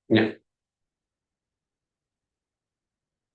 Yeah.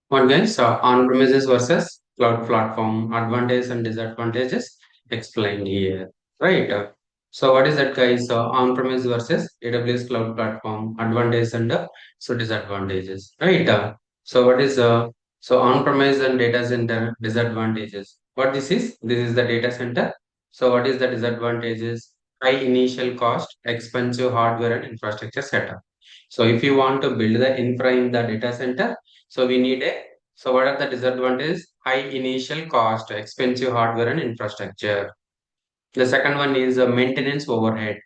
What guys? So on-premises versus cloud platform advantages and disadvantages explained here, right? So what is that, guys? On-premise versus AWS cloud platform advantages and disadvantages, right? So what is so on-premise and data center disadvantages? What this is? This is the data center. So what is the disadvantages? High initial cost, expensive hardware and infrastructure setup. So if you want to build the infra in the data center, so we need a so what are the disadvantages? High initial cost, expensive hardware and infrastructure. The second one is maintenance overhead.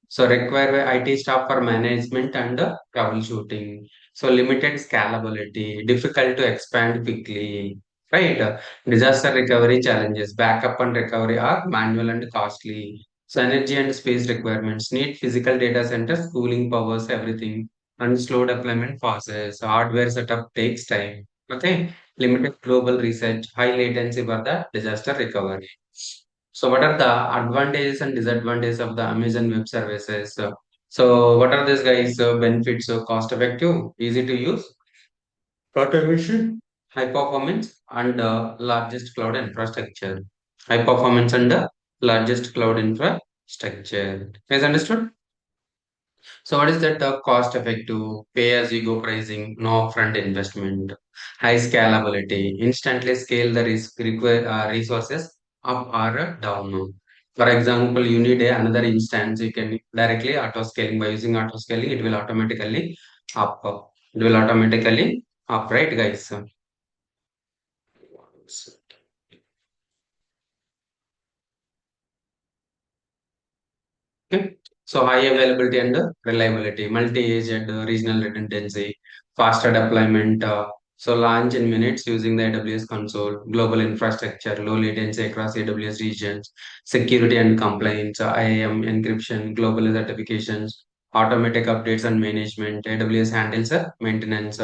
So require IT staff for management and troubleshooting. So limited scalability, difficult to expand quickly. Right? Disaster recovery challenges, backup and recovery are manual and costly. So energy and space requirements need physical data centers, cooling powers, everything, and slow deployment process. Hardware setup takes time. Okay, limited global research, high latency for the disaster recovery. So, what are the advantages and disadvantages of the Amazon Web Services? So, what are these guys' benefits? Cost effective, easy to use, automation, high performance, and largest cloud infrastructure. High performance and largest cloud infrastructure. Guys, understood? So, what is that cost effective, pay as you go pricing, no upfront investment, high scalability, instantly scale the resources up or down. For example, you need another instance, you can directly auto scaling. By using auto scaling, it will automatically up. It will automatically up, right, guys? Okay. So high availability and reliability, multi-agent regional redundancy, faster deployment. So launch in minutes using the AWS console, global infrastructure, low latency across AWS regions, security and compliance, IAM encryption, global certifications, automatic updates and management. AWS handles maintenance,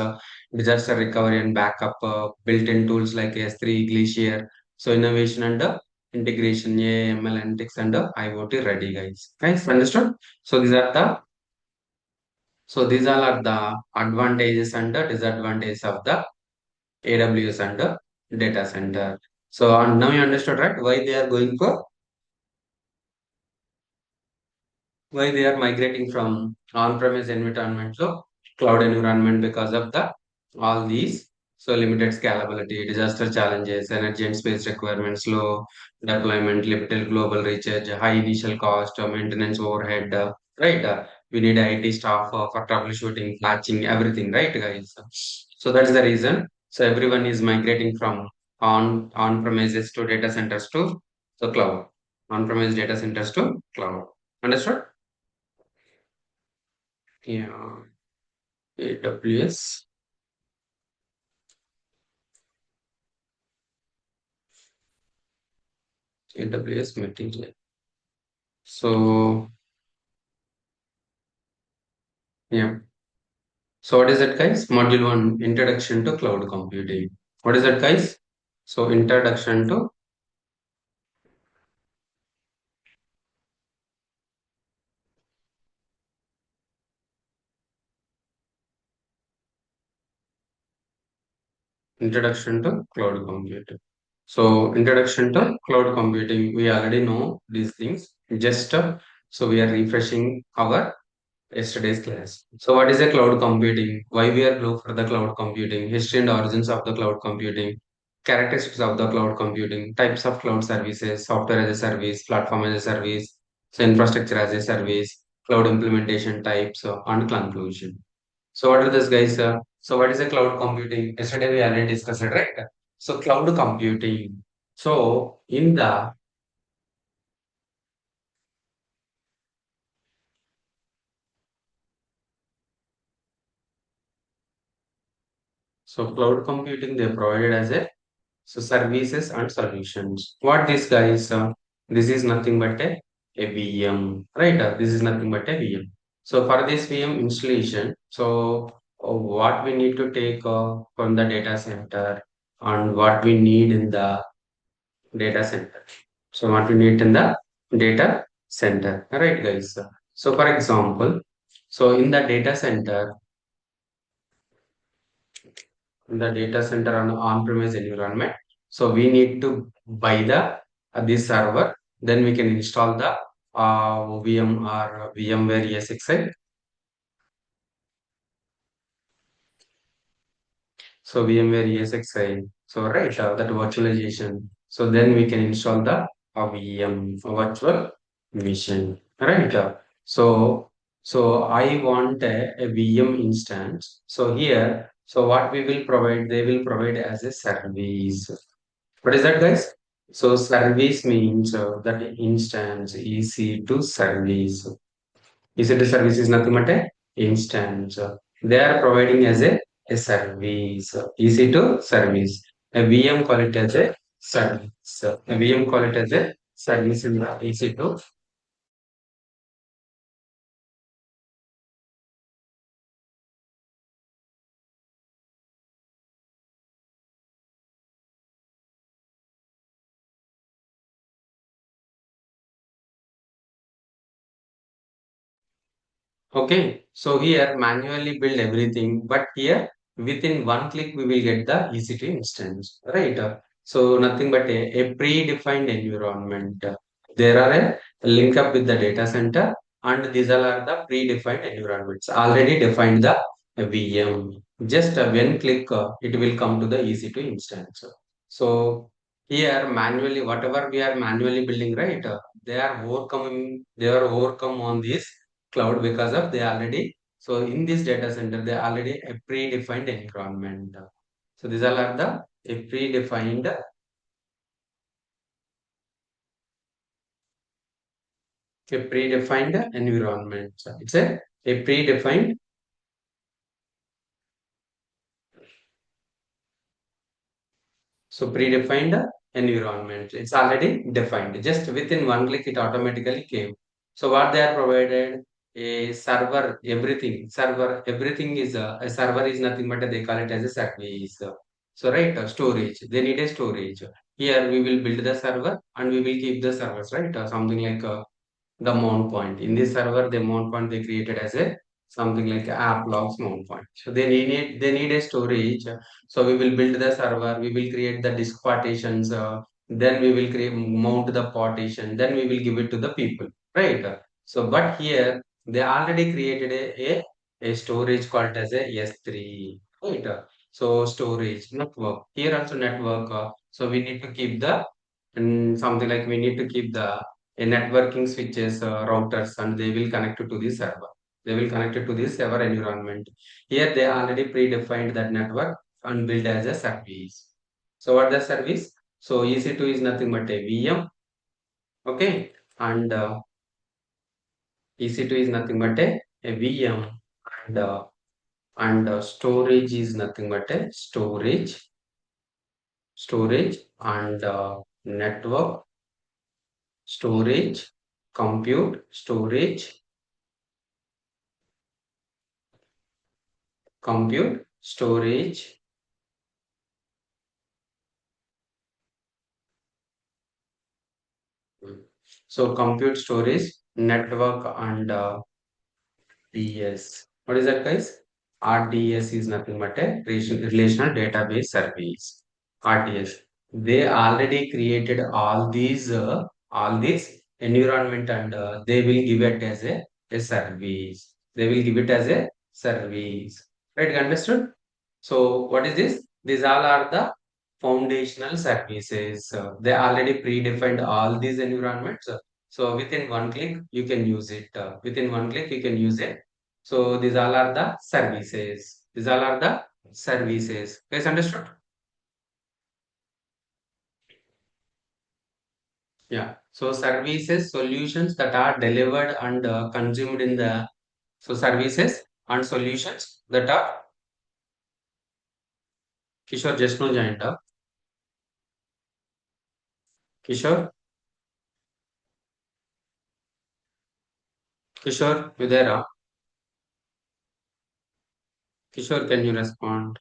disaster recovery and backup, built-in tools like S3, Glacier. So innovation and integration, AI, ML, analytics, and IoT ready, guys. Guys, understood? So these all are the advantages and the disadvantages of the AWS and the data center. So and now you understood, right? Why they are migrating from on-premise environment to cloud environment because of the all these. So limited scalability, disaster challenges, energy and space requirements, slow deployment, limited global reach, high initial cost, maintenance overhead, right? We need IT staff for troubleshooting, patching, everything, right, guys? So that's the reason. So everyone is migrating from on premises to data centers to the cloud. On-premise data centers to cloud. Understood? Yeah, AWS, AWS material. So, yeah. So, what is that, guys? Module one, Introduction to Cloud Computing. What is that, guys? So, introduction to cloud computing. So, introduction to cloud computing. We already know these things. Just so we are refreshing our yesterday's class. So, what is a cloud computing? Why we are look for the cloud computing? History and origins of the cloud computing. Characteristics of the cloud computing. Types of cloud services. Software as a service. Platform as a service. So, infrastructure as a service. Cloud implementation types and conclusion. So, what are these guys? So, what is a cloud computing? Yesterday we already discussed it, right? So, cloud computing. So, in the cloud computing they provided as a so services and solutions. What this guys? This is nothing but a VM, right? This is nothing but a VM. So for this VM installation, so what we need to take from the data center and what we need in the data center. So what we need in the data center, right, guys? So for example, so in the data center. the data center on on-premise environment. So we need to buy the this server. Then we can install the VM or VMware ESXi. So VMware ESXi. So right, that virtualization. So then we can install the VM virtual machine. Right. So so I want a VM instance. So here, so what we will provide, they will provide as a service. What is that, guys? So service means that instance EC2 service. EC2 service is nothing but a instance. They are providing as a service. EC2 service. A VM call it as a service. A VM call it as a service in the EC2. Okay, so here manually build everything, but here within one click we will get the EC2 instance, right? So nothing but a predefined environment. There are a link up with the data center, and these all are the predefined environments. Already defined the VM. Just when click, it will come to the EC2 instance. So here manually, whatever we are manually building, right? They are overcome on this cloud because of they already, so in this data center they already a predefined environment. So these all are the a predefined environment. It's a predefined. So predefined environment, it's already defined. Just within one click, it automatically came. So what they are provided, a server, everything. Server, everything is a server is nothing but they call it as a service. So right, storage. They need a storage. Here we will build the server and we will keep the servers, right? Something like the mount point. In this server, the mount point they created as a something like app logs mount point. So they need a storage. So we will build the server, we will create the disk partitions, then we will create mount the partition, then we will give it to the people, right? So but here they already created a storage called as a S3, right? So storage network. Here also network. So we need to keep the and something like we need to keep the a networking switches, routers, and they will connect it to the server. They will connect it to the server environment. Here they already predefined that network and built as a service. So what the service? So EC2 is nothing but a VM, okay, and EC2 is nothing but a VM, and storage is nothing but a storage, and network storage, compute storage. So compute storage, network, and DS. What is that, guys? RDS is nothing but a relational database service. RDS. They already created all these environment, and they will give it as a service. They will give it as a service. Right? Understood? So what is this? These all are the foundational services. They already predefined all these environments. So within one click, you can use it. Within one click, you can use it. So these all are the services. These all are the services. Guys, understood? Yeah. So services, solutions that are delivered and consumed in the so services and solutions that are Kishore just now joined up. Kishore, Kishore, you there? Kishore, can you respond?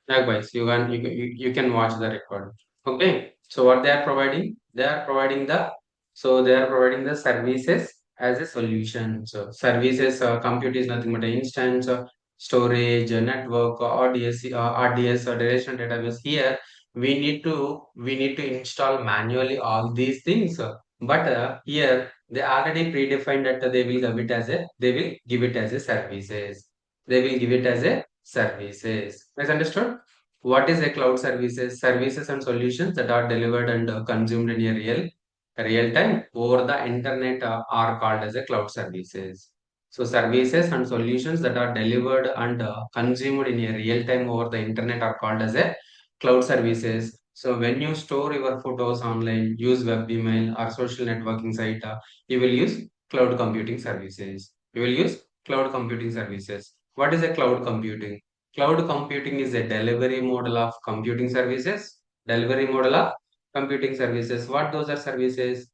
Likewise, you can watch the record. Okay. So what they are providing? They are providing the services as a solution. So services compute is nothing but an instance. storage, network, RDS or relational database. Here we need to install manually all these things. But here they already predefined that they will give it as a services. They will give it as a services. Is understood? What is a cloud services? Services and solutions that are delivered and consumed in a real time over the internet are called as a cloud services. So services and solutions that are delivered and consumed in a real time over the internet are called as a cloud services. So when you store your photos online, use web email or social networking site, you will use cloud computing services. You will use cloud computing services. What is a cloud computing? Cloud computing is a delivery model of computing services. Delivery model of computing services. What those are services?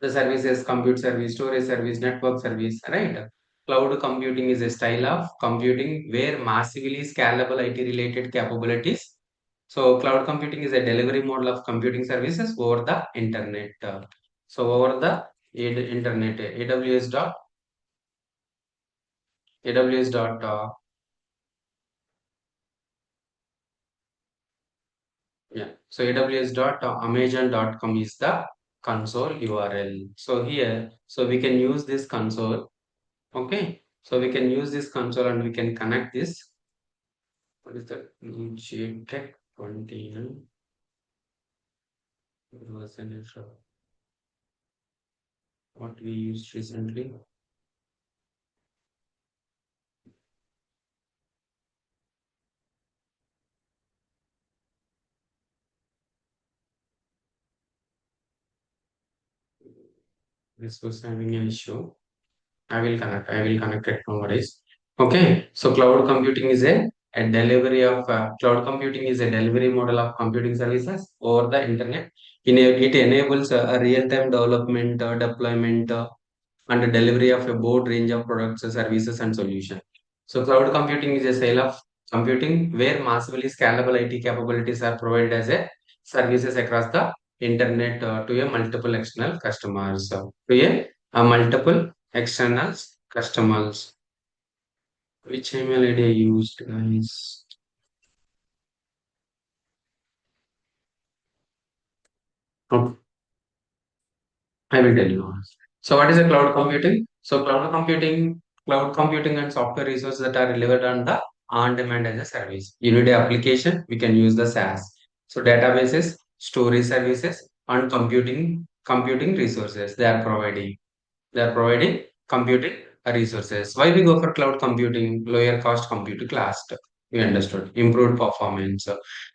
The services compute service, storage service, network service, right? Cloud computing is a style of computing where massively scalable IT related capabilities. So cloud computing is a delivery model of computing services over the internet. So over the internet, AWS dot yeah. So AWS dot Amazon.com is the console URL. So here, so we can use this console. Okay, so we can use this console and we can connect this. What is that? JTech 29 version is what we used recently. This was having an issue. I will connect it nowadays. Okay, so cloud computing is a delivery model of computing services over the internet. It enables a real-time development, deployment, and the delivery of a broad range of products, services, and solutions. So, cloud computing is a sale of computing where massively scalable IT capabilities are provided as a services across the internet to a multiple external customers. A multiple external customers. Which email ID I used, guys? Oh, I will tell you. So, what is a cloud computing? So, cloud computing and software resources that are delivered on the on-demand as a service. You need an application, we can use the SaaS. So, databases, storage services, and computing resources they are providing computing resources. Why we go for cloud computing? Lower cost compute cost. We understood. Improved performance.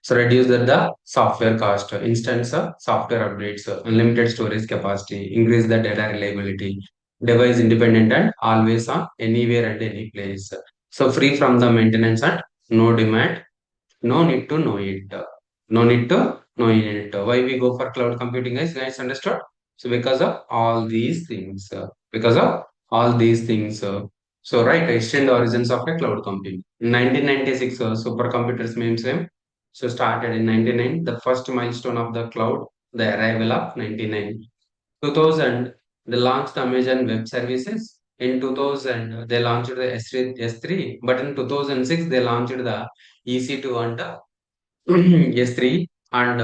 So reduce the software cost. Instance software updates. Unlimited storage capacity. Increase the data reliability. Device independent and always on anywhere and any place. So free from the maintenance and no demand, no need to know it. No need to know it. Why we go for cloud computing, guys? Understood? So because of all these things. Because of all these things. So right, extend the origins of a cloud computing. In 1996, supercomputers mainframe. So started in 99. The first milestone of the cloud, the arrival of 99. 2000, they launched Amazon Web Services. In 2000, they launched the S3, but in 2006, they launched the EC2 and S3 and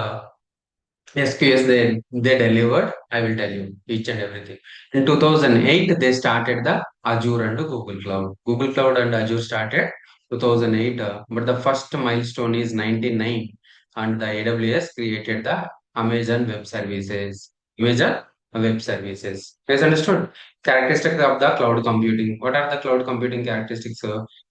SQS they delivered. I will tell you each and everything. In 2008, they started the Azure and Google Cloud. Google Cloud and Azure started 2008, but the first milestone is 99, and the AWS created the Amazon Web Services. Amazon Web Services. Is understood? Characteristics of the cloud computing. What are the cloud computing characteristics?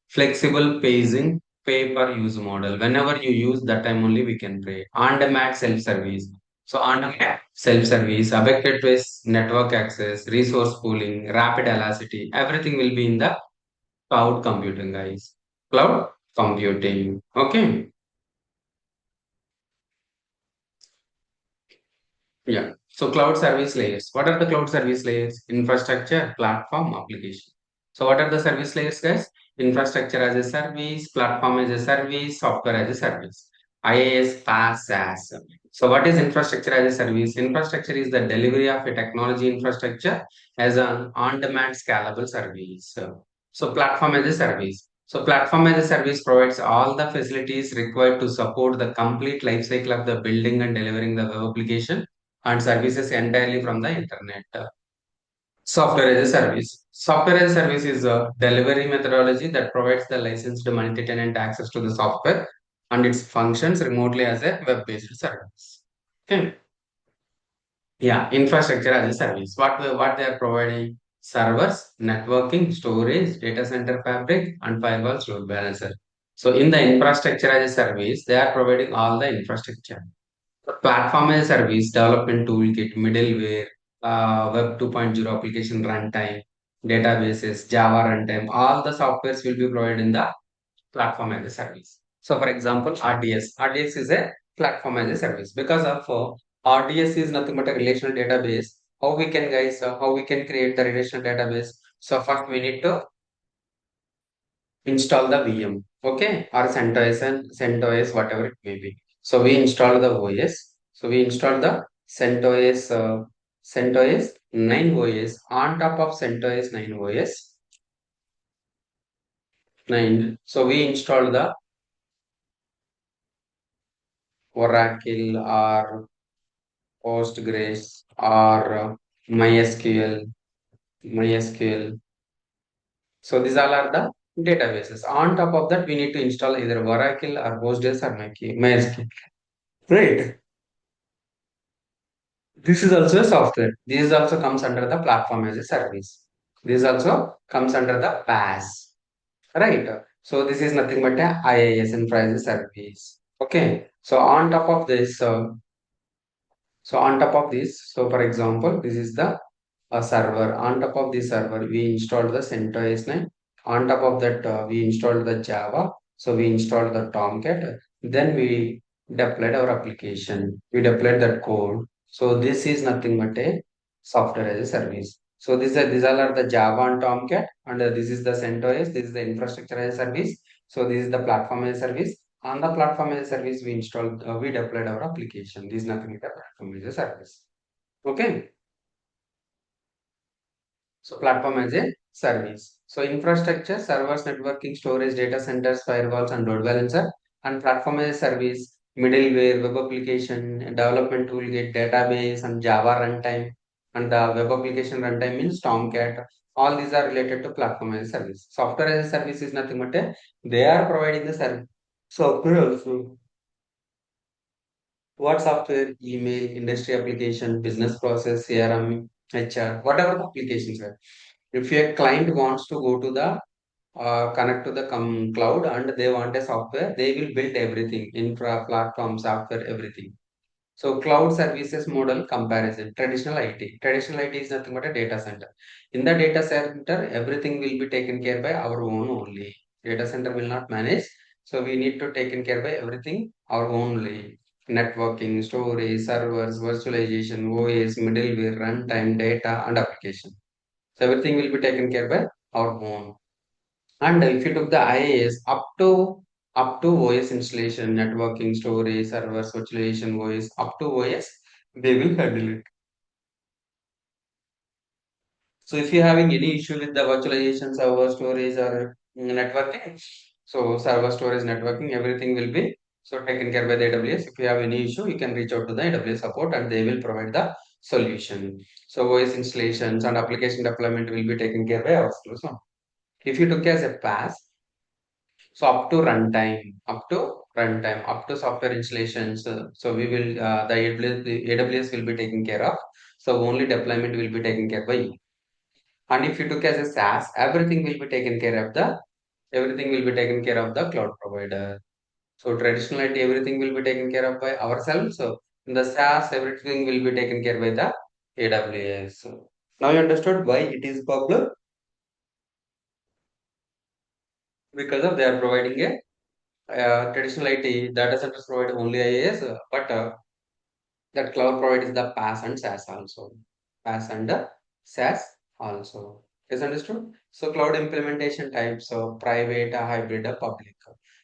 Flexible pacing, pay per use model. Whenever you use that time only we can pay. On demand self service. So on-demand self-service, bucket-based network access, resource pooling, rapid elasticity, everything will be in the cloud computing, guys. Cloud computing. Okay. Yeah. So cloud service layers. What are the cloud service layers? Infrastructure, platform, application. So what are the service layers, guys? Infrastructure as a service, platform as a service, software as a service. IaaS, PaaS, SaaS. So what is infrastructure as a service? Infrastructure is the delivery of a technology infrastructure as an on-demand scalable service. So platform as a service. So platform as a service provides all the facilities required to support the complete life cycle of the building and delivering the web application and services entirely from the internet. Software as a service. Software as a service is a delivery methodology that provides the licensed multi-tenant access to the software and its functions remotely as a web-based service. Okay. Yeah, infrastructure as a service. What they are providing? Servers, networking, storage, data center fabric, and firewalls, load balancer. So in the infrastructure as a service, they are providing all the infrastructure. The platform as a service, development toolkit, middleware, Web 2.0 application runtime, databases, Java runtime, all the softwares will be provided in the platform as a service. So, for example, RDS. RDS is a platform as a service because of RDS is nothing but a relational database. How we can, guys, how we can create the relational database? So, first we need to install the VM, okay, or CentOS and CentOS, whatever it may be. So we install the OS. So we install the CentOS 9 OS on top of CentOS 9 OS 9. So we install the Oracle or Postgres or MySQL, MySQL. So these all are the databases. On top of that, we need to install either Oracle or Postgres or MySQL. Right. This is also a software. This also comes under the platform as a service. This also comes under the PaaS, right? So this is nothing but a IaaS, enterprise service. Okay. So on top of this, so for example, this is the a server. On top of this server, we installed the CentOS 9. On top of that, we installed the Java. So we installed the Tomcat. Then we deployed our application. We deployed that code. So this is nothing but a software as a service. So these all are the Java and Tomcat, and this is the CentOS. This is the infrastructure as a service. So this is the platform as a service. On the platform as a service, we deployed our application. This is nothing but a platform as a service. Okay. So platform as a service. So infrastructure, servers, networking, storage, data centers, firewalls, and load balancer. And platform as a service, middleware, web application, development toolkit, database, and Java runtime. And the web application runtime means Tomcat. All these are related to platform as a service. Software as a service is nothing but they are providing the service. Software also. What software? Email, industry application, business process, CRM, HR, whatever the applications are. If a client wants to go to the connect to the cloud and they want a software, they will build everything, infra, platform, software, everything. So cloud services model comparison, traditional IT. Traditional IT is nothing but a data center. In the data center, everything will be taken care by our own only. Data center will not manage. So we need to taken care by everything our only. Networking, storage, servers, virtualization, OS, middleware, runtime, data, and application. So everything will be taken care by our own. And if you took the IaaS up to OS installation, networking, storage, servers, virtualization, OS, up to OS, they will handle it. So if you're having any issue with the virtualization, server storage, or networking, so server storage, networking, everything will be so taken care by the AWS. If you have any issue, you can reach out to the AWS support and they will provide the solution. So OS installations and application deployment will be taken care by us. So if you took as a pass, so up to software installations. So we will the AWS will be taken care of. So only deployment will be taken care by you. And if you took as a SaaS, everything will be taken care of the cloud provider. So traditionally everything will be taken care of by ourselves. So in the SaaS, everything will be taken care by the AWS. So now you understood why it is popular because of they are providing a traditional IT data centers provide only IaaS, but that cloud provides the PaaS and SaaS also. PaaS and SaaS also. Is understood? So cloud implementation types of private, hybrid, public.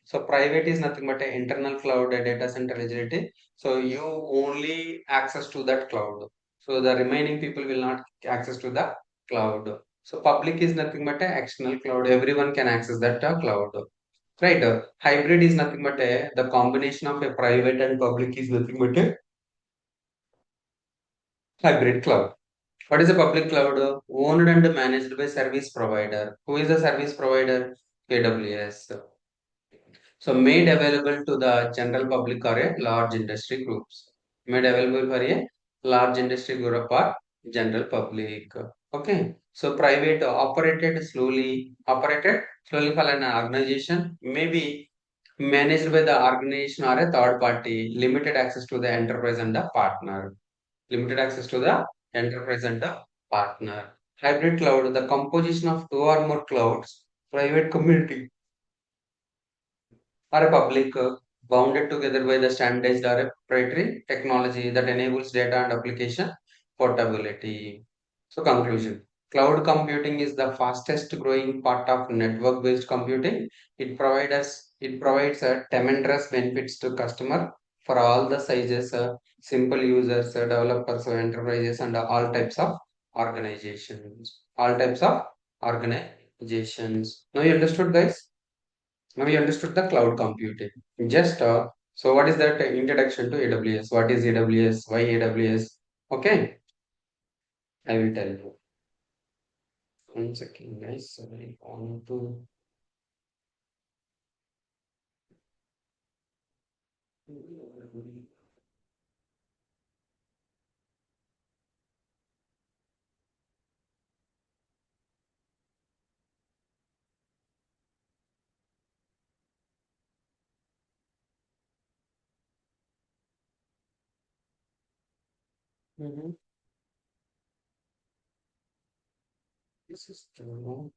So private is nothing but an internal cloud data center agility. So you only access to that cloud. So the remaining people will not access to the cloud. So public is nothing but a external cloud. Everyone can access that cloud. Right. Hybrid is nothing but the combination of a private and public is nothing but a hybrid cloud. What is a public cloud? Owned and managed by service provider. Who is the service provider? AWS. So made available to the general public or a large industry groups. Made available for a large industry group or general public. Okay. So private operated slowly for an organization, maybe managed by the organization or a third party, limited access to the enterprise and the partner. Limited access to the enterprise and the partner. Hybrid cloud, the composition of two or more clouds, private community or a public bounded together by the standardized or a proprietary technology that enables data and application portability. So conclusion. Cloud computing is the fastest growing part of network based computing. It provides a tremendous benefits to customer for all the sizes, simple users, developers, enterprises, and all types of organizations. All types of organizations. Now you understood, guys? Now you understood the cloud computing. Just so what is that introduction to AWS? What is AWS? Why AWS? Okay, I will tell you. One second, guys. I want to. Mhm. This is true.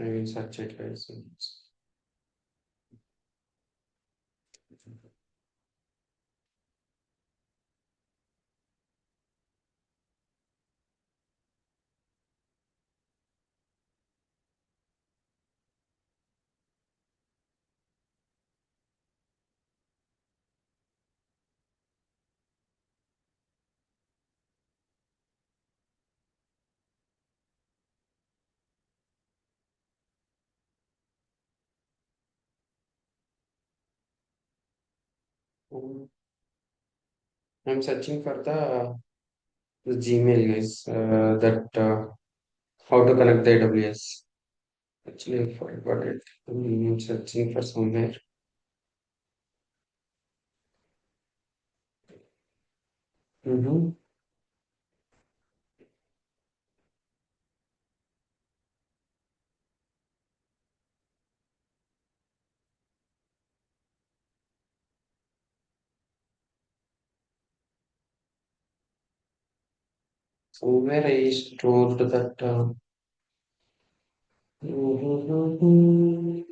I will search it, guys. Um, I'm searching for the Gmail, guys. That how to connect the AWS. Actually, I forgot it. I'm searching for somewhere. Mm-hmm. Somewhere I stored that. Mhm.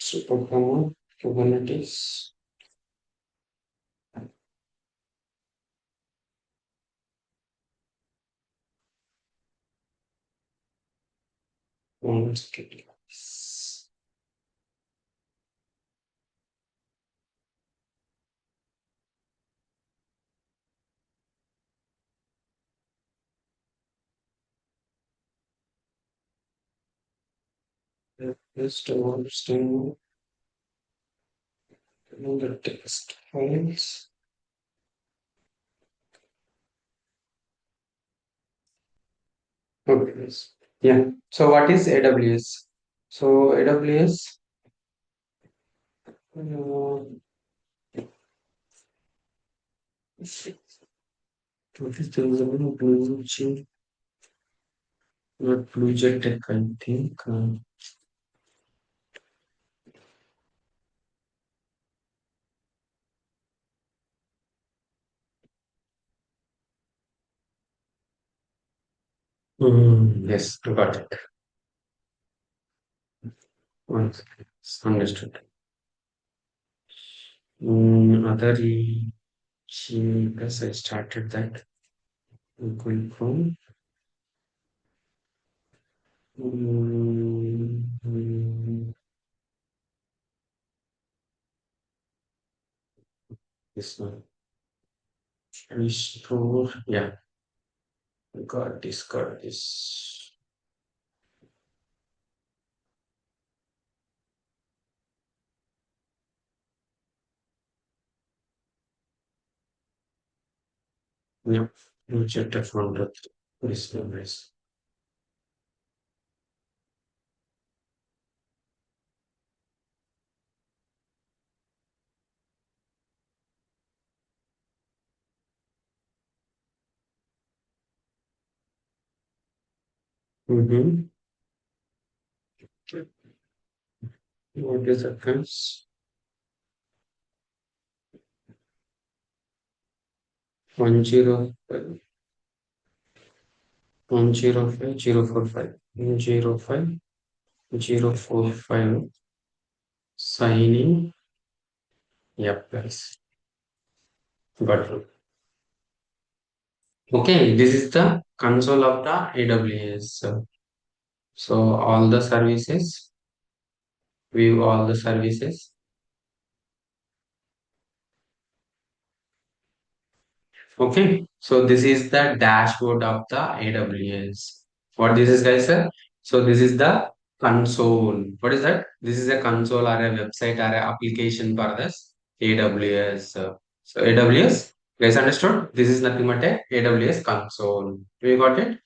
Super common Kubernetes. One second. Just understand the text files. Okay. Yes. Yeah. So what is AWS? So AWS. Uh, what is the resolution? Not Blue Jet Tech, I think. Yes, got it. Once understood. Other yes, I started that. Going from this one. Restore. Yeah, got this, got this. Yeah, chapter from the this memories. Mm-hmm. What is that comes? 105, 105, 045, 105, 045, signing. Yep, guys. Got it. Okay, this is the console of the AWS. So all the services, view all the services. Okay, so this is the dashboard of the AWS. What this is, guys, sir? So this is the console. What is that? This is a console or a website or a application for this AWS. So AWS, guys, understood? This is nothing but a AWS console. We got it?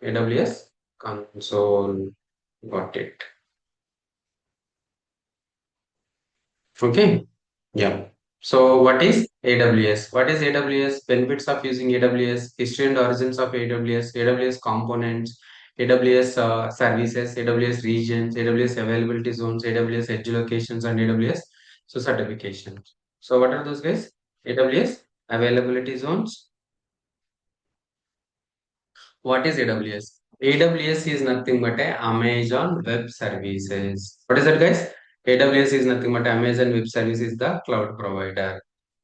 AWS console. Got it. Okay. Yeah. So what is AWS? What is AWS? Benefits of using AWS, history and origins of AWS, AWS components, AWS services, AWS regions, AWS availability zones, AWS edge locations, and AWS certifications. So what are those, guys? AWS availability zones. What is AWS? AWS is nothing but a Amazon Web Services. What is that, guys? AWS is nothing but Amazon Web Services, the cloud provider.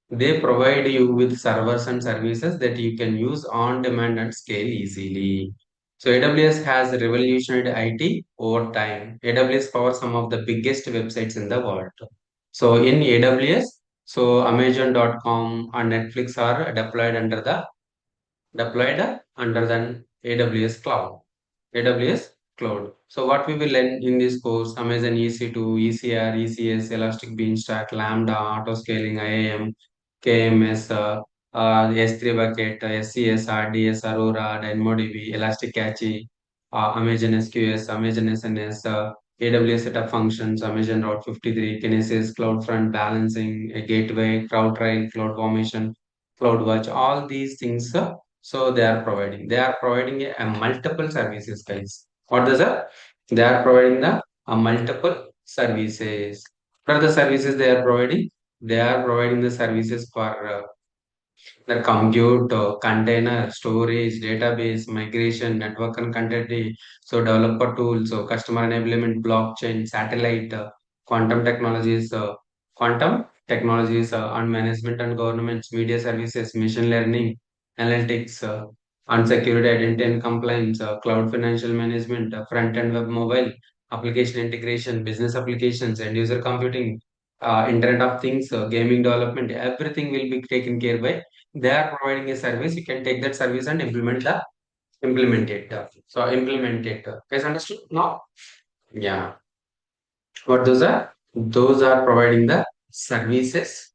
They provide you with servers and services that you can use on demand and scale easily. So AWS has revolutionized IT over time. AWS powers some of the biggest websites in the world. So in AWS, so Amazon.com and Netflix are deployed under the AWS cloud. AWS cloud. So what we will learn in this course, Amazon EC2, ECR, ECS, Elastic Beanstalk, Lambda, auto scaling, IAM, KMS, S3 bucket, SCS, RDS, Aurora, DynamoDB, Elastic Cache, Amazon SQS, Amazon SNS, AWS setup functions, Amazon Route 53, Kinesis, CloudFront, balancing, a gateway, CloudTrail, CloudFormation, CloudWatch, all these things. So they are providing a multiple services, guys. What is that? They are providing the multiple services. What are the services they are providing? They are providing the services for the compute, container, storage, database, migration, network and connectivity, so developer tools, so customer enablement, blockchain, satellite, quantum technologies, and management and governance, media services, machine learning, analytics, and security, identity and compliance, cloud financial management, front-end web mobile, application integration, business applications, end user computing, Internet of Things, gaming development, everything will be taken care by. They are providing a service. You can take that service and implement it. So implement it. Guys, understood? No? Yeah. What those are? Those are providing the services.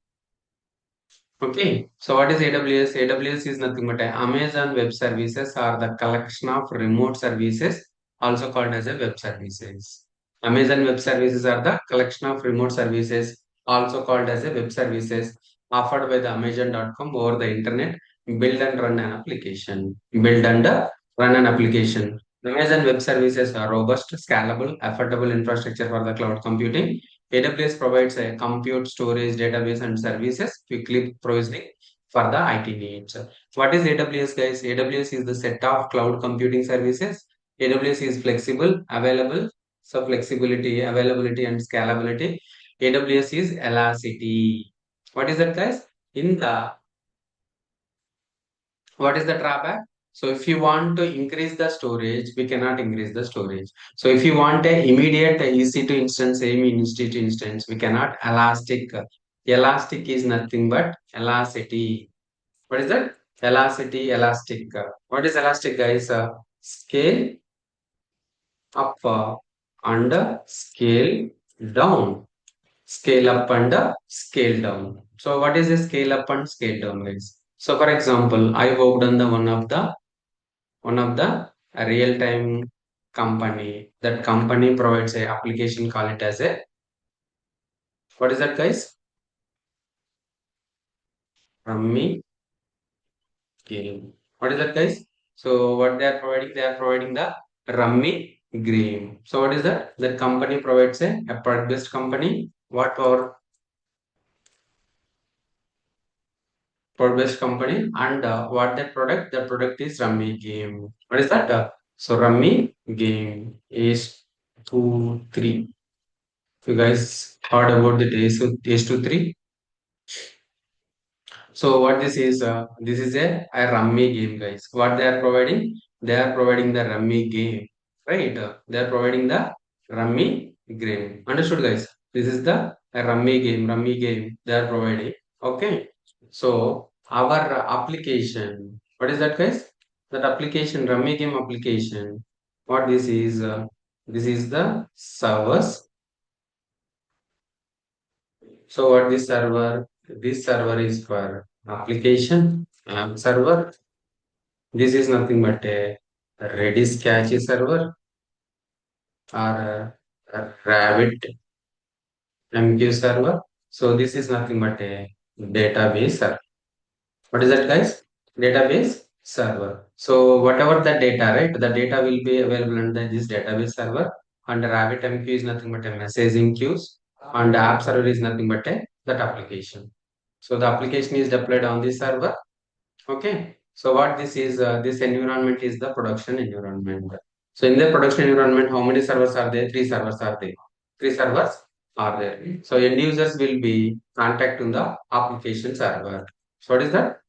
Okay. So what is AWS? AWS is nothing but Amazon Web Services are the collection of remote services, also called as a web services. Amazon Web Services are the collection of remote services, also called as a web services, offered by the Amazon.com over the internet. Build and run an application. Build and run an application. Amazon Web Services are robust, scalable, affordable infrastructure for the cloud computing. AWS provides a compute, storage, database, and services, quickly provisioning for the IT needs. What is AWS, guys? AWS is the set of cloud computing services. AWS is flexible, available, so flexibility, availability, and scalability. AWS is elasticity. What is that, guys? In the What is the drawback? So if you want to increase the storage, we cannot increase the storage. So if you want a immediate EC to instance, same EC to instance, we cannot elastic. Elastic is nothing but elasticity. What is that? Elasticity, elastic. What is elastic, guys? Scale up and scale down. Scale up and scale down. So what is a scale up and scale down, guys? So for example, I worked on the one of the real-time company. That company provides a application, call it as a, what is that, guys? Rummy game. What is that, guys? So what they are providing? They are providing the Rummy game. So what is that? That company provides a product-based company. What for product-based company, and what that product? The product is Rummy game. What is that? So Rummy game is 2 3. You guys heard about the days 2 3. So what this is a rummy game, guys. What they are providing? They are providing the rummy game, right? They are providing the rummy game. Understood, guys? This is the rummy game. Rummy game they are providing. Okay. So our application. What is that, guys? That application, rummy game application. What this is? This is the servers. So what this server? This server is for application server. This is nothing but a Redis cache server or a Rabbit MQ server. So this is nothing but a database server. What is that, guys? Database server. So whatever the data, right? The data will be available under this database server. And Rabbit MQ is nothing but a messaging queues. And app server is nothing but a that application. So the application is deployed on this server. Okay. So what this is, this environment is the production environment. So in the production environment, how many servers are there? Three servers are there. Three servers are there. So end users will be contacting the application server. So what is that?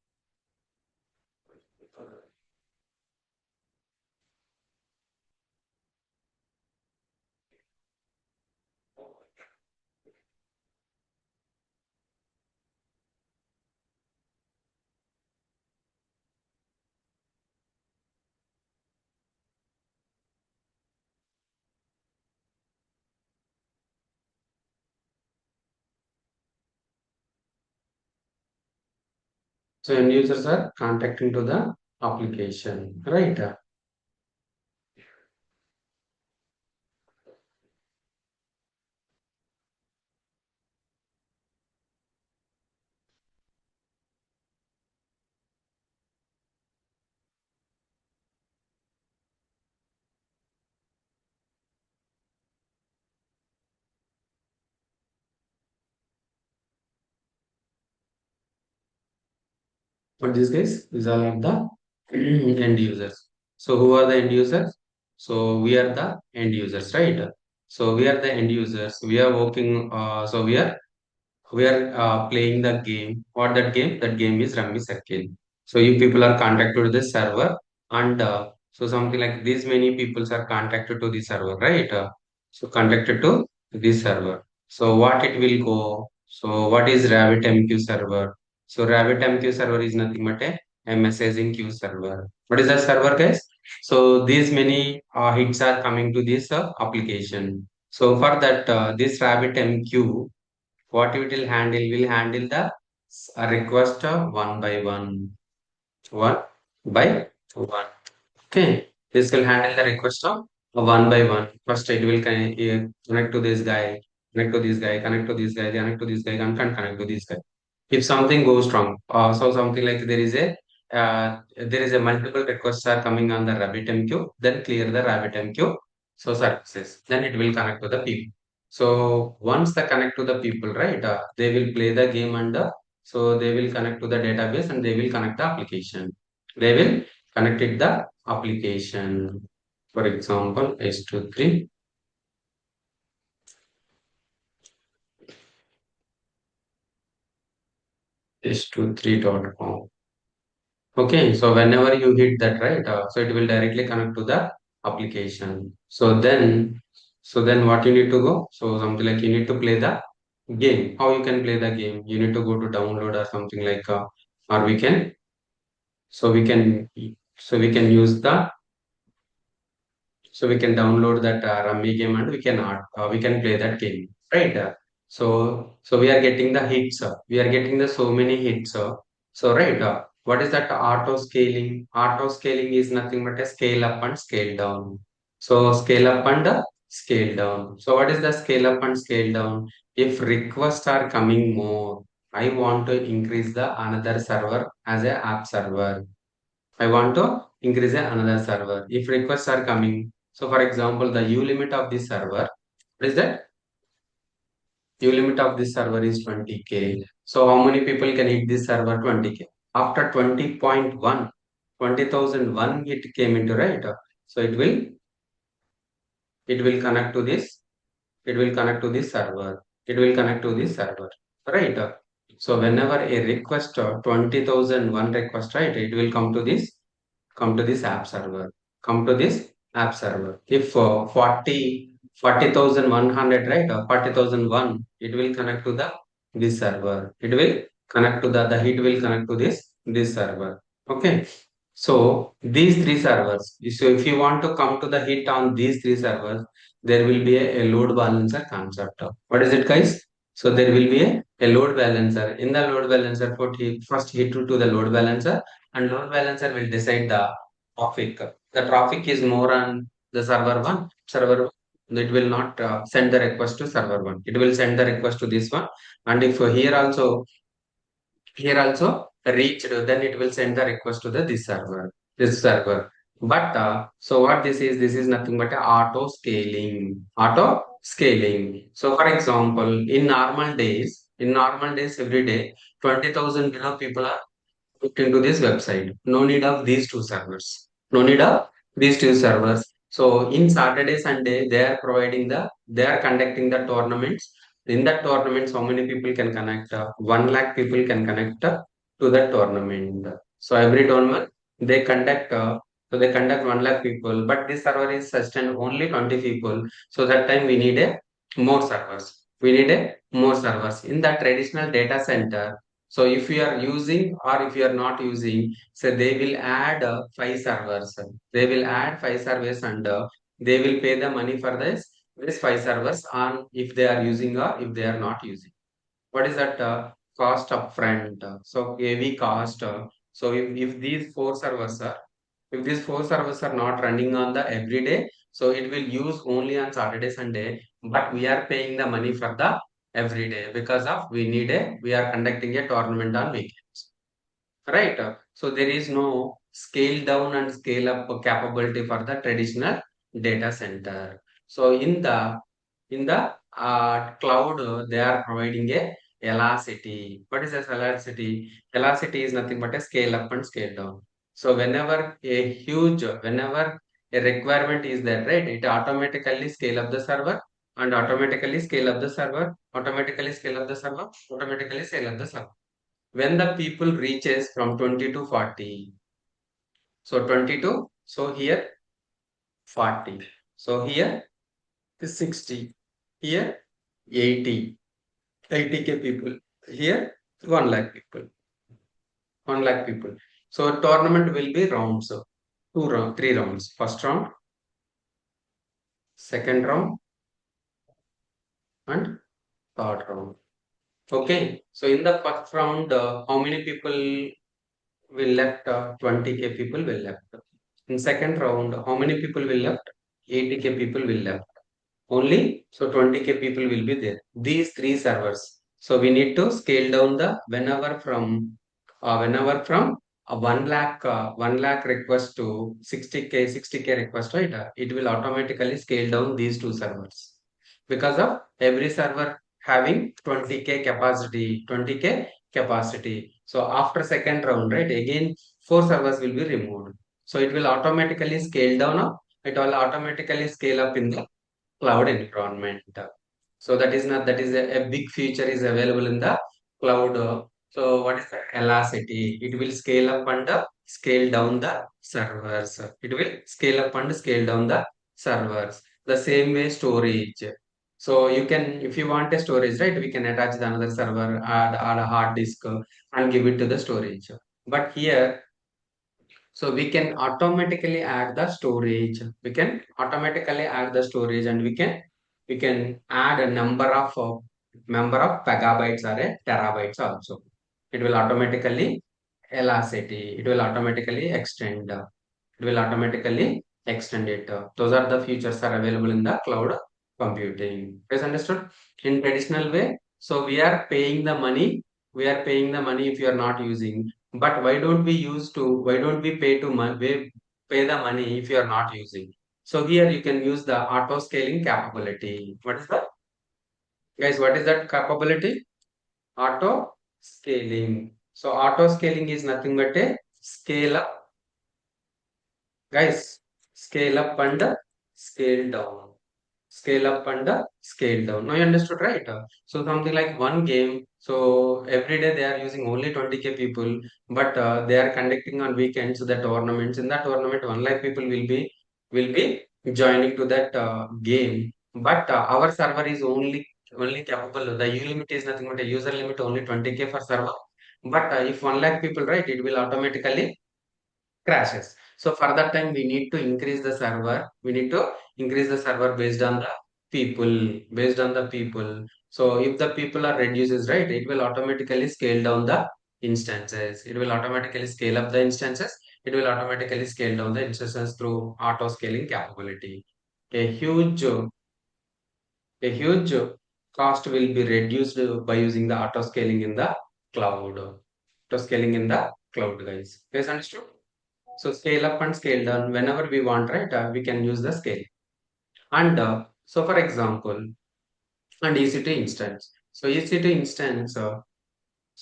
So end users are contacting to the application, right? But these guys, these all are the end users. So who are the end users? So we are the end users, right? So we are the end users. We are working. So we are playing the game. What that game? That game is Rummy Circle. So you people are contacted to the server, and so something like this many people are contacted to the server, right? So contacted to this server. So what it will go? So what is Rabbit MQ server? So Rabbit MQ server is nothing but a messaging queue server. What is that server, guys? So these many hits are coming to this application. So for that, this Rabbit MQ, what it will handle the request one by one by one. Okay, this will handle the request of one by one. First, it will connect to this guy, connect to this guy, connect to this guy, connect to this guy, and connect to this guy. If something goes wrong, so something like there is a there is a multiple requests are coming on the RabbitMQ, then clear the RabbitMQ. So services, then it will connect to the people. So once they connect to the people, right, they will play the game and so they will connect to the database and they will connect the application. They will connect it the application. For example, S23, S23.com. Okay, so whenever you hit that, right, so it will directly connect to the application. So then what you need to go? So something like you need to play the game. How you can play the game? You need to go to download or something like, or we can, so we can, so we can use the, so we can download that Rummy game and we can play that game, right? So we are getting the hits. We are getting the so many hits. So right, what is that auto scaling? Auto scaling is nothing but a scale up and scale down. So scale up and scale down. So what is the scale up and scale down? If requests are coming more, I want to increase the another server as a app server. I want to increase another server. If requests are coming, so for example, the U limit of this server, what is that? U limit of this server is 20K. So how many people can hit this server? 20K. After 20.1, 20,001 it came into, right. So it will connect to this, it will connect to this server. It will connect to this server, right. So whenever a request, 20,001 request, right, it will come to this app server, come to this app server. If 40,100, right, 40,001, it will connect to the this server. It will connect to the it will connect to this server. Okay. So these three servers, so if you want to come to the hit on these three servers, there will be a load balancer concept. What is it, guys? So there will be a load balancer. In the load balancer, first hit to the load balancer, and load balancer will decide the traffic. The traffic is more on the server one. Server it will not send the request to server one. It will send the request to this one. And if here also reached, then it will send the request to the this server. But so what this is nothing but a auto scaling. So for example, in normal days every day 20,000 below people are hooked into this website. No need of these two servers. No need of these two servers. So in Saturday, Sunday, they are conducting the tournaments. In that tournaments, how many people can connect? 1 lakh people can connect to that tournament. So every tournament they conduct 1 lakh people, but this server is sustain only 20 people. So that time we need a more servers. We need a more servers in the traditional data center. So if you are using or if you are not using, so they will add five servers. They will add five servers and they will pay the money for this five servers on if they are using or if they are not using. What is that cost upfront? So AV cost. So if these four servers are not running on the every day, so it will use only on Saturday, Sunday, but we are paying the money for the every day because of we are conducting a tournament on weekends, right? So there is no scale down and scale up capability for the traditional data center. So in the cloud, they are providing a elasticity. What is this elasticity? Elasticity is nothing but a scale up and scale down. So whenever a requirement is there, right, it automatically scale up the server and automatically scale up the server, automatically scale up the server, automatically scale up the server. When the people reaches from 20 to 40, so 22, so here 40, so here is 60, here 80, 80K people, here 1 lakh people, 1 lakh people. So tournament will be rounds, so three rounds. First round, second round, and third round. Okay. So in the first round, how many people will left? 20K people will left. In second round, how many people will left? 80K people will left. Only so 20K people will be there. These three servers. So we need to scale down the whenever from a 1 lakh request to 60K request, right? It will automatically scale down these two servers because of every server having 20K capacity. So after second round, right, again, four servers will be removed. So it will automatically scale down, it will automatically scale up in the cloud environment. So that is a big feature is available in the cloud. So what is the elasticity? It will scale up and scale down the servers. It will scale up and scale down the servers. The same way storage. So you can, if you want a storage, right, we can attach the another server, add a hard disk and give it to the storage. But here so we can automatically add the storage. We can automatically add the storage and we can add a number of megabytes or a terabytes also. It will automatically elasticity. It will automatically extend. It will automatically extend it. Those are the features are available in the cloud computing. Is understood? In traditional way, so we are paying the money if you are not using. But why don't we pay the money if you are not using? So here you can use the auto scaling capability. What is that? Guys, what is that capability? Auto scaling. So auto scaling is nothing but a scale up. Guys, scale up and scale down. Scale up and scale down. Now you understood, right? So something like one game. So every day they are using only 20K people, but they are conducting on weekends the tournaments. In that tournament, 1 lakh people will be joining to that game. But our server is only capable. The U limit is nothing but a user limit only 20K for server. But if 1 lakh people, right, it will automatically crashes. So for that time, we need to increase the server. We need to increase the server based on the people. So if the people are reduces, right, it will automatically scale down the instances. It will automatically scale up the instances. It will automatically scale down the instances through auto scaling capability. A huge, a huge cost will be reduced by using the auto scaling in the cloud. Auto scaling in the cloud, guys. Guys, understood? So scale up and scale down whenever we want, right? We can use the scale. And so for example, and EC2 instance. So EC2 instance, so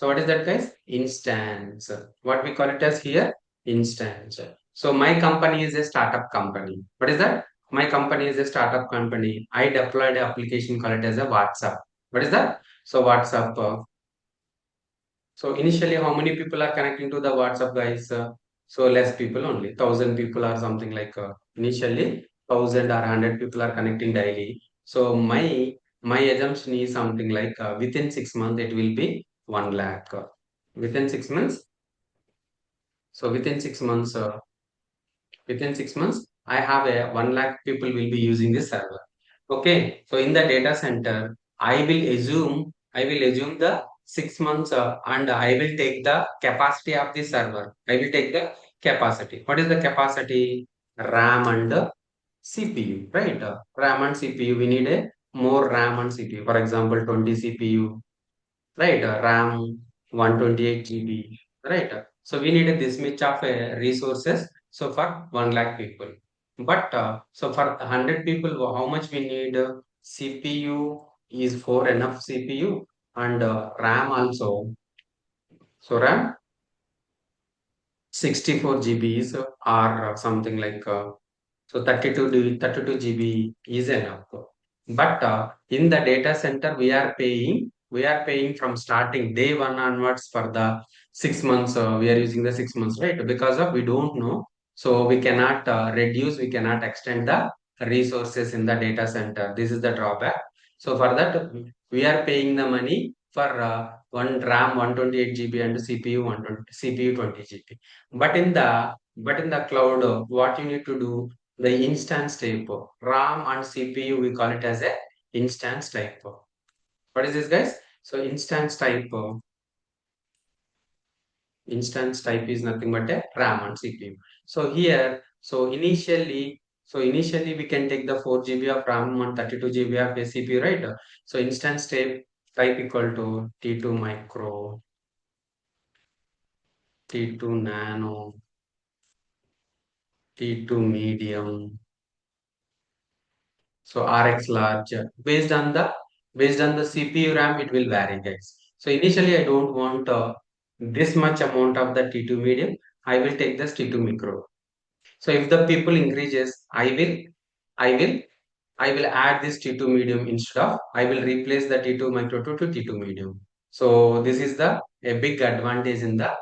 what is that, guys? Instance. What we call it as here? Instance. So my company is a startup company. What is that? My company is a startup company. I deployed an application called it as a WhatsApp. What is that? So WhatsApp. So initially, how many people are connecting to the WhatsApp, guys? So less people only, 1,000 people or something like. Initially, 1,000 or 100 people are connecting daily. So my assumption is something like within 6 months it will be 1 lakh. Within 6 months. So within 6 months, I have a 1 lakh people will be using this server. Okay, so in the data center, I will assume the 6 months and I will take the capacity of the server. I will take the capacity. What is the capacity? RAM and CPU, right? RAM and CPU, we need a more RAM and CPU. For example, 20 CPU, right? RAM 128 GB, right? So we need this much of resources. So for 1 lakh people, but so for 100 people, how much we need? CPU is for enough CPU and RAM also. So RAM 64 GBs or something like so 32 GB is enough. But in the data center, we are paying from starting day one onwards for the 6 months. We are using the 6 months, right? Because of we don't know. So we cannot we cannot extend the resources in the data center. This is the drawback. So for that, we are paying the money for one RAM 128 GB and CPU 120, CPU 20 GB. But in the cloud, what you need to do, the instance type RAM and CPU, we call it as a instance type. What is this, guys? So instance type is nothing but a RAM and CPU. So here, so initially we can take the 4 GB of RAM and 32 GB of a CPU, right? So instance type equal to T2 micro T2 Nano, T2 Medium, so RX large. Based on the CPU RAM, it will vary, guys. So initially, I don't want this much amount of the T2 medium. I will take this T2 micro. So if the people increases, I will, I will add this T2 medium instead of, I will replace the T2 micro to T2 medium. So this is the a big advantage in the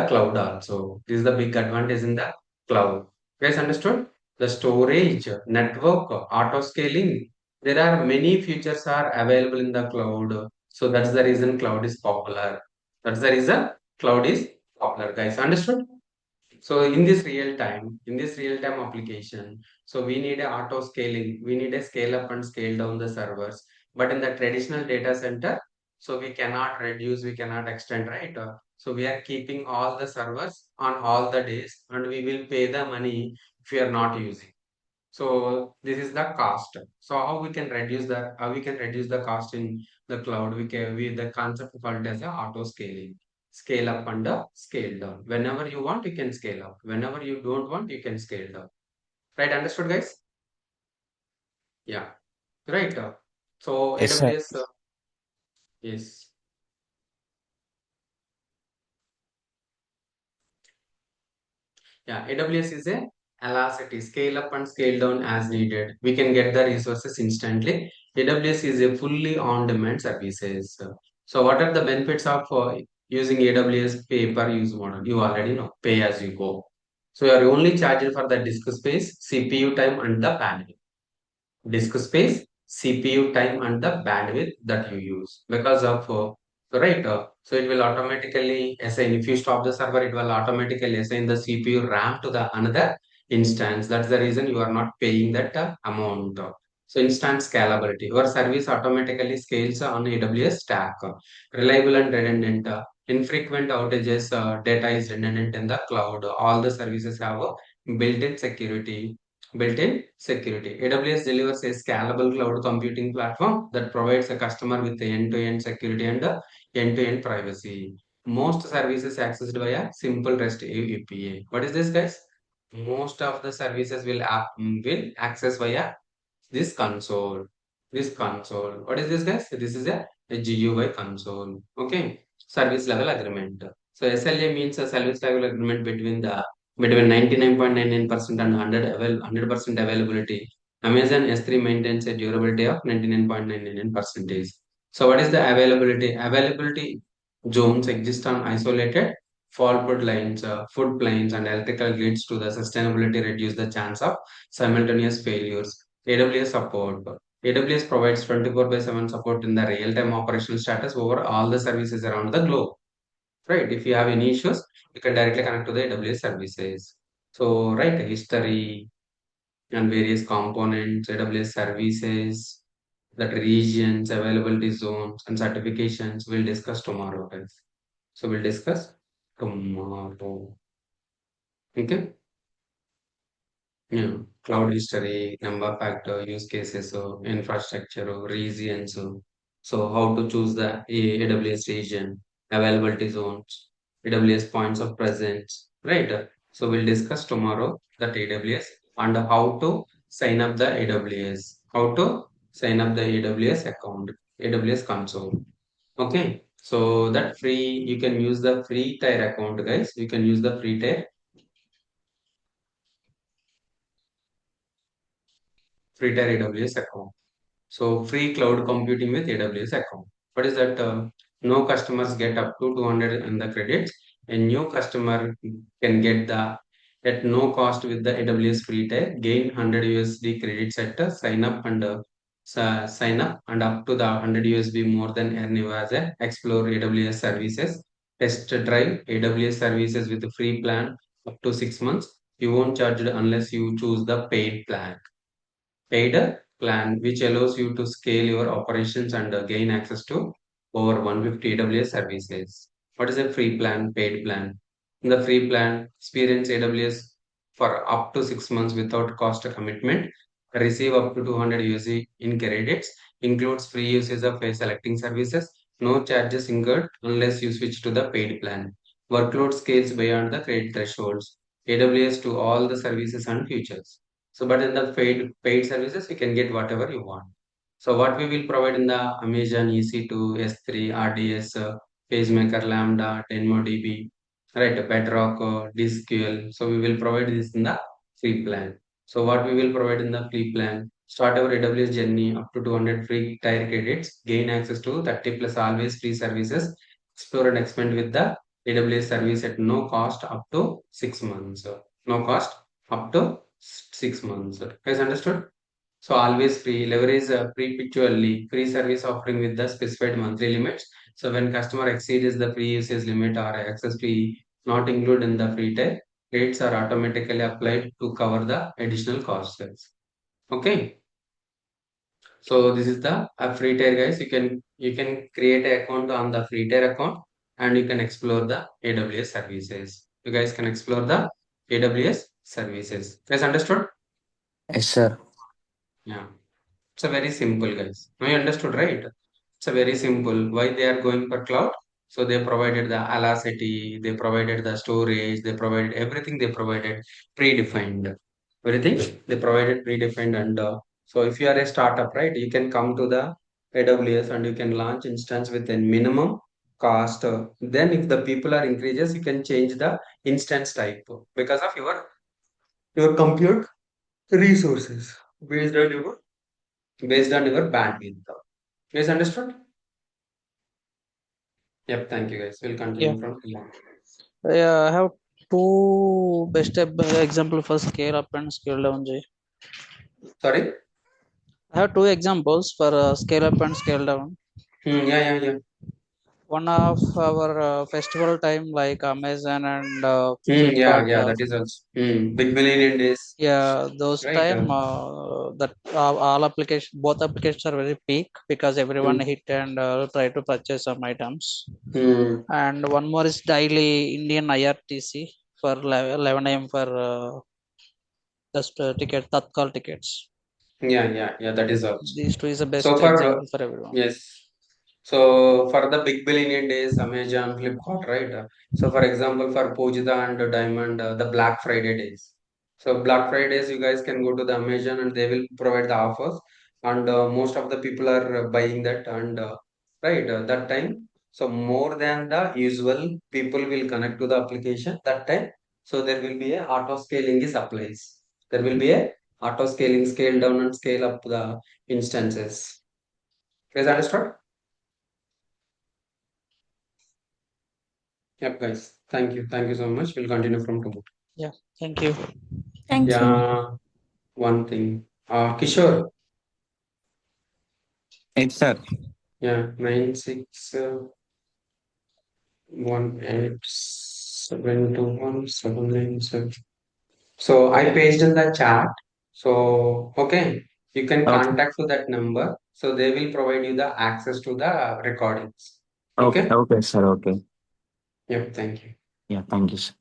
cloud also. This is the big advantage in the cloud. Guys, understood? The storage, network, auto scaling. There are many features are available in the cloud. So that's the reason cloud is popular. That's the reason cloud is popular, guys. Understood? So in this real time application, so we need a auto scaling. We need a scale up and scale down the servers. But in the traditional data center, so we cannot reduce, we cannot extend, right? So we are keeping all the servers on all the days, and we will pay the money if we are not using. So this is the cost. So how we can reduce the cost in the cloud? We the concept called as a auto scaling. Scale up and scale down. Whenever you want, you can scale up. Whenever you don't want, you can scale down. Right? Understood, guys? Yeah. Right. So Yes, sir. AWS is Yeah, AWS is a elasticity, scale up and scale down as needed. We can get the resources instantly. AWS is a fully on-demand services. So what are the benefits of using AWS pay per use model? You already know, pay as you go. So you are only charged for the disk space, CPU time, and the bandwidth. Disk space, CPU time, and the bandwidth that you use because of right. So it will automatically assign. If you stop the server, it will automatically assign the CPU RAM to the another instance. That's the reason you are not paying that amount. So instant scalability. Your service automatically scales on AWS stack. Reliable and redundant. Infrequent outages. Data is redundant in the cloud. All the services have a built-in security. Built-in security. AWS delivers a scalable cloud computing platform that provides a customer with the end-to-end security and end-to-end privacy. Most services accessed via simple REST API. What is this, guys? Most of the services will access via this console. This console. What is this, guys? This is a GUI console. Okay. Service level agreement. So SLA means a service level agreement between 99.99% and 100% availability. Amazon S3 maintains a durability of 99.99%. So what is the availability? Availability zones exist on isolated fault lines, food planes, and electrical grids to the sustainability reduce the chance of simultaneous failures. AWS support. AWS provides 24 by 7 support in the real-time operational status over all the services around the globe. Right? If you have any issues, you can directly connect to the AWS services. So, right, history and various components, AWS services, that regions, availability zones, and certifications we'll discuss tomorrow, guys. So we'll discuss tomorrow. Okay? Yeah, cloud history, number factor, use cases, so infrastructure, regions. So how to choose the AWS region, availability zones, AWS points of presence, right? So we'll discuss tomorrow that AWS and how to sign up the AWS, how to sign up the AWS account, AWS console. Okay, so that free, you can use the free tier account, guys. You can use the free tier AWS account. So free cloud computing with AWS account. What is that? No customers get up to 200 in the credits. A new customer can get the at no cost with the AWS free tier, gain 100 USD credits at sign up and sign up and up to the 100 USB more than earn you as a explore AWS services. Test drive AWS services with a free plan up to 6 months. You won't charge it unless you choose the paid plan. Paid plan, which allows you to scale your operations and gain access to over 150 AWS services. What is a free plan, paid plan? In the free plan, experience AWS for up to 6 months without cost commitment. Receive up to 200 USD in credits. Includes free usage of selecting services. No charges incurred unless you switch to the paid plan. workload scales beyond the credit thresholds. AWS to all the services and features. So, but in the paid services, you can get whatever you want. So, what we will provide in the Amazon EC2, S3, RDS, PageMaker, Lambda, DynamoDB, right? Bedrock, DSQL. So, we will provide this in the free plan. So, what we will provide in the free plan? Start our AWS journey up to 200 free tier credits. Gain access to 30 plus always free services. Explore and expand with the AWS service at no cost up to 6 months. No cost up to 6 months. Guys, understood? So always free. Leverage perpetually free service offering with the specified monthly limits. So when customer exceeds the free usage limit or access fee not included in the free tier, rates are automatically applied to cover the additional costs. Okay. So this is the free tier, guys. You can create an account on the free tier account and you can explore the AWS services. You guys can explore the AWS services. Guys, understood? Yes, sir. Yeah. It's a very simple, guys. Now you understood, right? It's a very simple. Why they are going for cloud? So they provided the elasticity, they provided the storage, they provided everything. They provided predefined everything. They provided predefined, and so if you are a startup, right, you can come to the AWS and you can launch instance with a minimum cost. Then if the people are increases, you can change the instance type because of your compute resources based on your bandwidth. Guys, understood? Yep, thank you guys. We'll Yeah. continue from here. Yeah, I have two best example for scale up and scale down. Jay. Sorry? I have two examples for scale up and scale down. Yeah, yeah, yeah. One of our festival time like Amazon and Yeah, Flipkart. yeah, that is also. Big Billion Days, Yeah, those right? time that all application both applications are very peak because everyone Mm, hit and try to purchase some items. mm, And one more is daily Indian IRTC for 11 a.m. for just ticket Tatkal tickets. yeah, yeah, yeah, that is also. These two is the So best for, example for everyone. yes. So for the big billion days, Amazon, Flipkart, right? So for example, for Pujita and Diamond, the Black Friday days. So Black Fridays, you guys can go to the Amazon and they will provide the offers, and most of the people are buying that, and right that time. So more than the usual, people will connect to the application that time. So there will be a auto scaling is applies. There will be a auto scaling, scale down and scale up the instances. Is that understood? Yep, guys. Thank you. Thank you so much. We'll continue from tomorrow. Yeah, thank you. Thank you. Yeah, one thing. Kishore. Yes, sir. Yeah, 9618721797. So I pasted in the chat. So okay, you can Okay. contact to that number. So they will provide you the access to the recordings. Okay. Okay. Okay, sir. Okay. Yep. Thank you. Yeah. Thank you, sir.